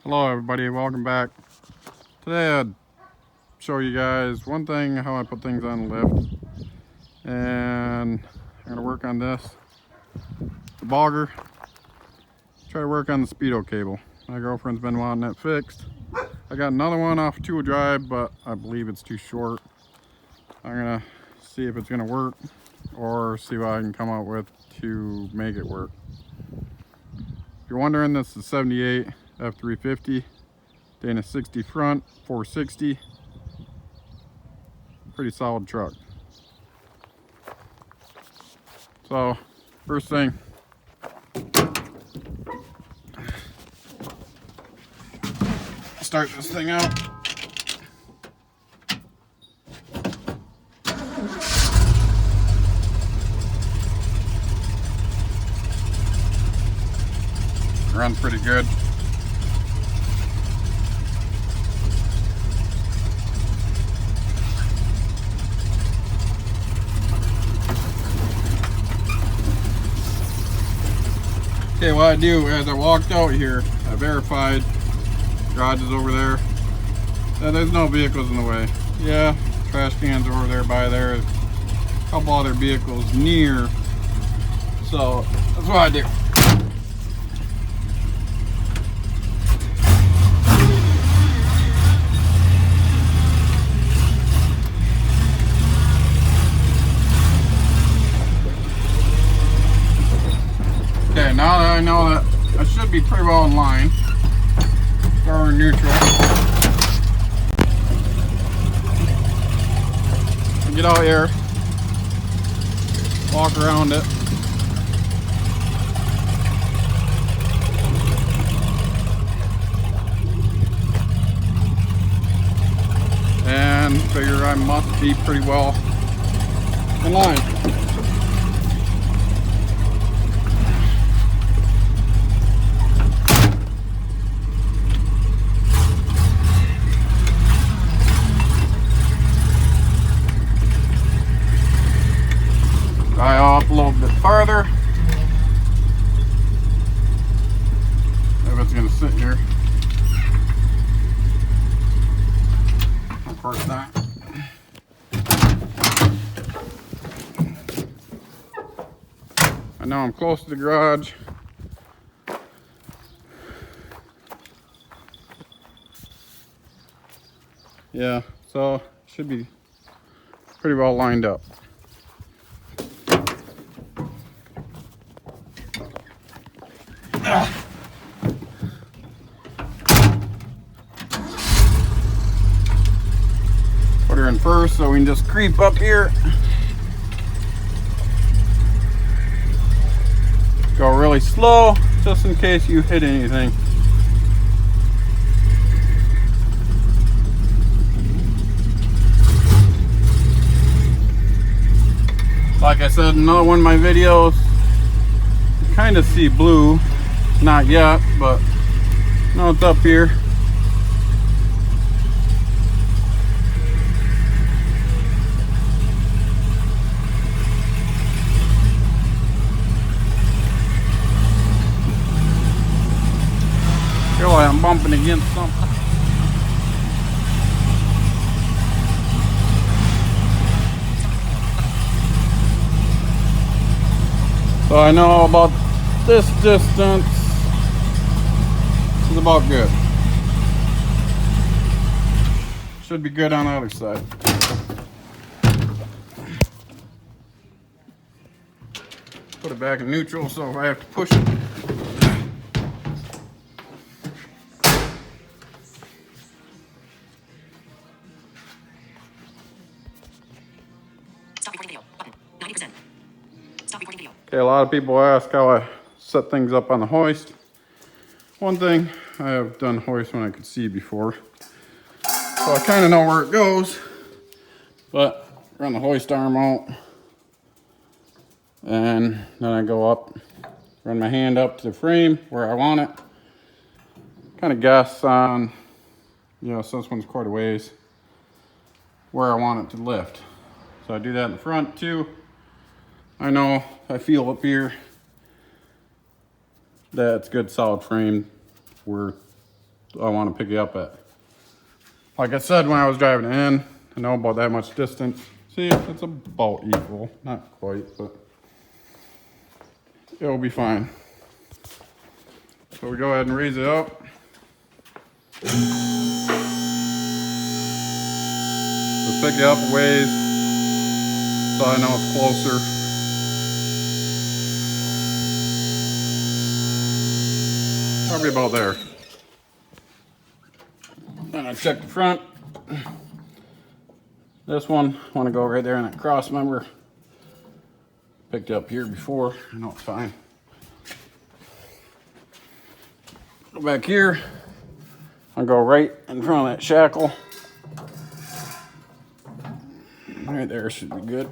Hello everybody, welcome back. Today I'd show you guys one thing, how I put things on the lift. And I'm gonna work on this, the bogger. Try to work on the speedo cable. My girlfriend's been wanting it fixed. I got another one off 2 drive, but I believe it's too short. I'm gonna see if it's gonna work or see what I can come up with to make it work. If you're wondering, this is 78 F350. Dana 60 front, 460. Pretty solid truck. So, first thing, start this thing out. Runs pretty good. Okay, what I do as I walked out here, I verified, garage is over there. There's no vehicles in the way. Yeah, trash cans over there by there. A couple other vehicles near. So that's what I do. Okay, now that I know that I should be pretty well in line, start in neutral. Get out here, walk around it. And figure I must be pretty well in line. Up a little bit farther. If it's gonna sit here. Of course not. I know I'm close to the garage. Yeah, so should be pretty well lined up. Put her in first so we can just creep up here. Go really slow just in case you hit anything. Like I said in another one of my videos, you kind of see blue. Not yet, but no, it's up here. Feel like I'm bumping against something. So I know about this distance is about good. Should be good on the other side. Put it back in neutral so if I have to push it. Stop recording video. Button. 90%. Stop recording video. Okay, a lot of people ask how I set things up on the hoist. One thing, I have done hoist when I could see before. So I kind of know where it goes. But run the hoist arm out. And then I go up, run my hand up to the frame where I want it. Kind of guess on, so this one's quite a ways, where I want it to lift. So I do that in the front too. I know I feel up here that it's good solid frame where I want to pick you up at. Like I said when I was driving in, I know about that much distance. See, it's about equal. Not quite, but it'll be fine. So we go ahead and raise it up. Just pick it up a ways so I know it's closer. Probably about there. Then I check the front. This one, I want to go right there in that cross member. Picked it up here before. I know it's fine. Go back here. I'll go right in front of that shackle. Right there should be good.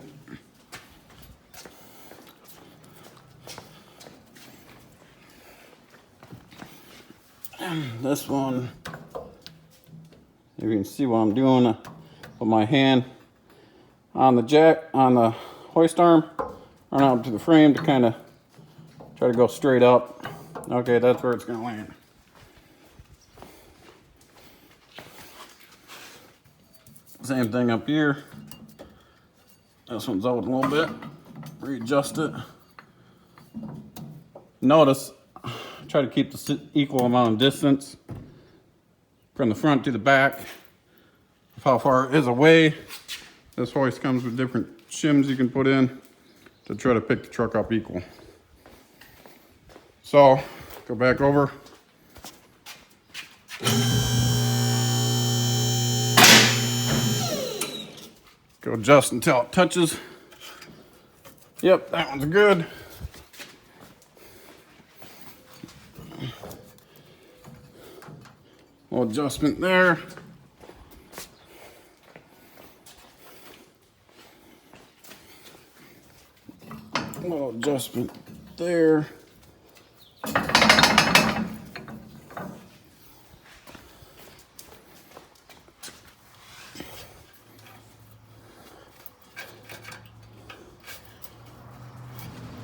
And this one, you can see what I'm doing. I put my hand on the hoist arm, run out to the frame to kind of try to go straight up. Okay, that's where it's going to land. Same thing up here. This one's out a little bit. Readjust it. Notice, try to keep the equal amount of distance from the front to the back of how far it is away. This hoist comes with different shims you can put in to try to pick the truck up equal. So, go back over. Go just until it touches. Yep, that one's good. Little adjustment there. Little adjustment there.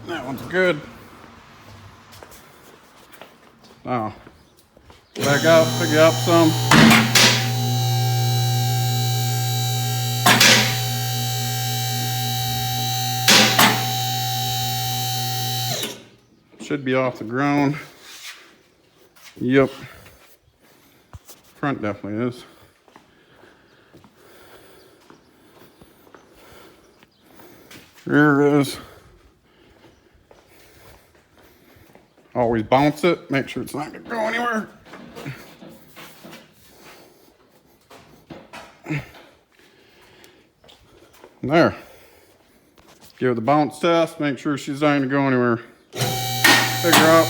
That one's good. Now, back up, pick it up some. Should be off the ground. Yep. Front definitely is. Rear is. Always bounce it, make sure it's not gonna go anywhere. There. Give her the bounce test, make sure she's not gonna go anywhere. Pick her up.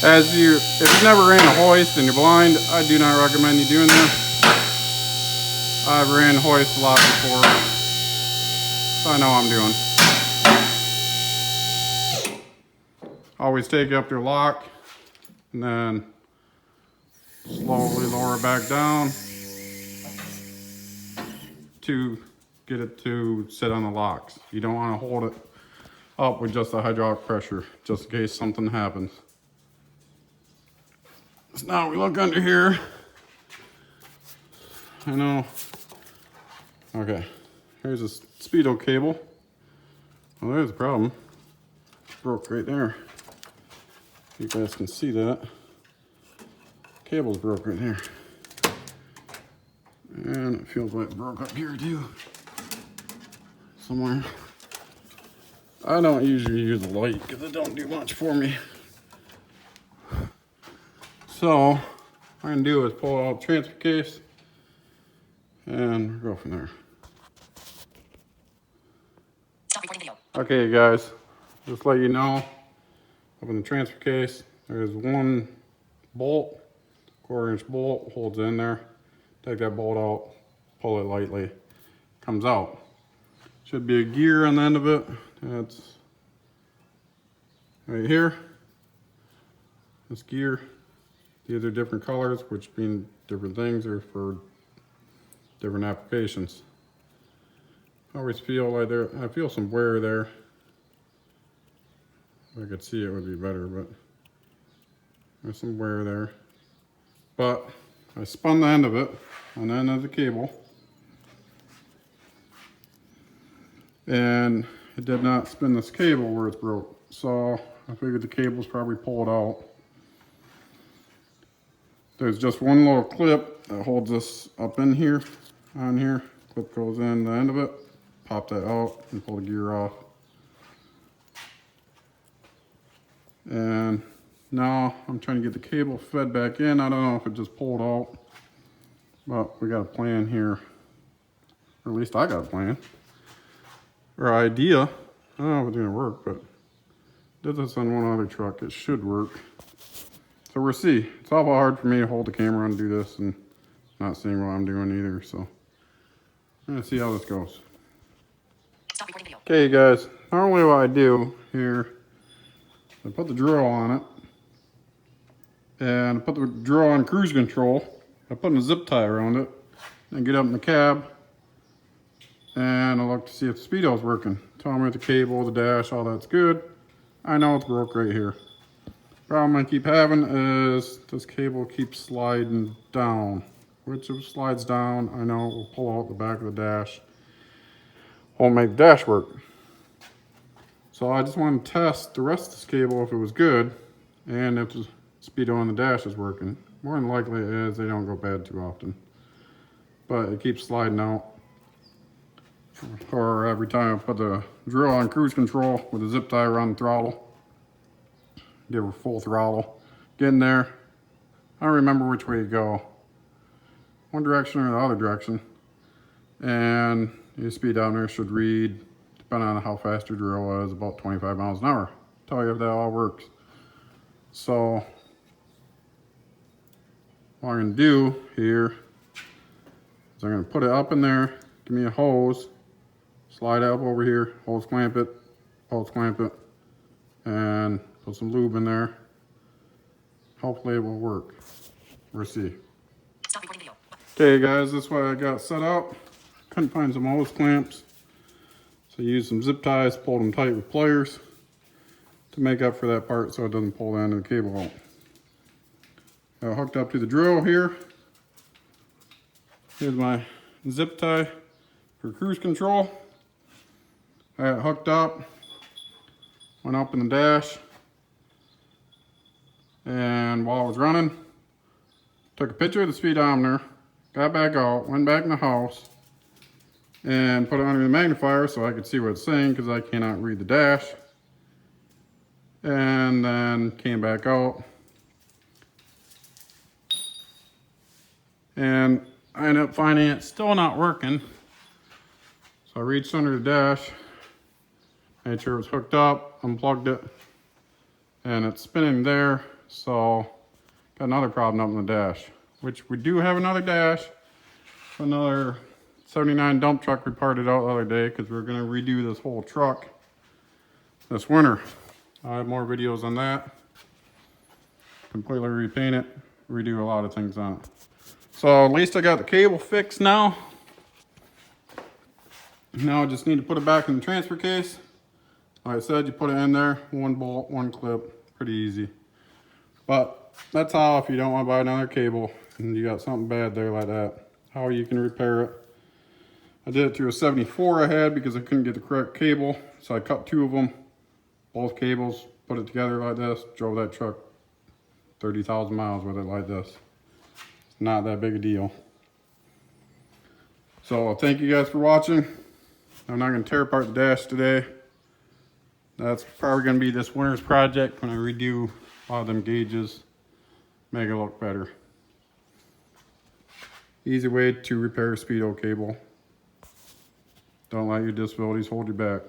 If you've never ran a hoist and you're blind, I do not recommend you doing this. I've ran hoist a lot before, so I know what I'm doing. Always take up your lock and then slowly lower it back down to get it to sit on the locks. You don't want to hold it up with just the hydraulic pressure, just in case something happens. So now we look under here. I know. Okay, here's a speedo cable. Well, there's a problem. It broke right there. You guys can see that. Cable's broke right there. And it feels like it broke up here too. Somewhere. I don't usually use a light because it don't do much for me. So, what I'm gonna do is pull out the transfer case and go from there. Stop recording video. Okay guys, just let you know, up in the transfer case, there's one bolt, 1/4-inch bolt, holds it in there. Take that bolt out, pull it lightly, comes out. Should be a gear on the end of it, That's right here. This gear. These are different colors, which mean different things or for different applications. I always feel like I feel some wear there. If I could see it would be better, but there's some wear there. But I spun the end of it on the end of the cable, and it did not spin this cable where it's broke. So I figured the cable's probably pulled out. There's just one little clip that holds this up in here, on here. Clip goes in the end of it, pop that out and pull the gear off. And now I'm trying to get the cable fed back in. I don't know if it just pulled out, but we got a plan here. Or at least I got a plan. Or idea. I don't know if it's gonna work, but did this on one other truck. It should work. So we'll see. It's awful hard for me to hold the camera and do this and not seeing what I'm doing either. So I'm gonna see how this goes. Stop recording video. Okay guys, normally what I do here, I put the drill on it and I put the drill on cruise control. I put a zip tie around it and get up in the cab and I look to see if the speedo's working. Tell me if the cable, the dash, all that's good. I know it's broke right here. Problem I keep having is this cable keeps sliding down. Which if it slides down, I know it will pull out the back of the dash. Won't make the dash work. So I just want to test the rest of this cable if it was good and if the speedo on the dash is working. More than likely it is, they don't go bad too often. But it keeps sliding out. Or every time I put the drill on cruise control with a zip tie around the throttle. Give her full throttle. Get in there. I don't remember which way to go. One direction or the other direction. And your speed down there should read, depending on how fast your drill is, about 25 miles an hour. Tell you if that all works. So what I'm gonna do here is I'm gonna put it up in there, give me a hose, slide it up over here, hose clamp it, and put some lube in there. Hopefully it will work. We'll see. Stop recording video. Okay guys, this is what I got set up. Couldn't find some hose clamps. So I used some zip ties, pulled them tight with pliers to make up for that part so it doesn't pull the end of the cable out. Got it hooked up to the drill here. Here's my zip tie for cruise control. I got it hooked up, went up in the dash, and while I was running, took a picture of the speedometer, got back out, went back in the house, and put it under the magnifier so I could see what it's saying because I cannot read the dash. And then came back out. And I ended up finding it still not working. So I reached under the dash, made sure it was hooked up, unplugged it, and it's spinning there. So got another problem up in the dash, which we do have another dash. Another 79 dump truck we parted out the other day because we're going to redo this whole truck this winter. I have more videos on that. Completely repaint it, redo a lot of things on it. So at least I got the cable fixed now. Now I just need to put it back in the transfer case. Like I said, you put it in there, one bolt, one clip, pretty easy. But that's how, if you don't want to buy another cable and you got something bad there like that, how you can repair it. I did it through a 74 I had because I couldn't get the correct cable. So I cut two of them, both cables, put it together like this, drove that truck 30,000 miles with it like this. It's not that big a deal. So thank you guys for watching. I'm not going to tear apart the dash today. That's probably going to be this winter's project when I redo a lot of them gauges, make it look better. Easy way to repair a speedo cable. Don't let your disabilities hold you back.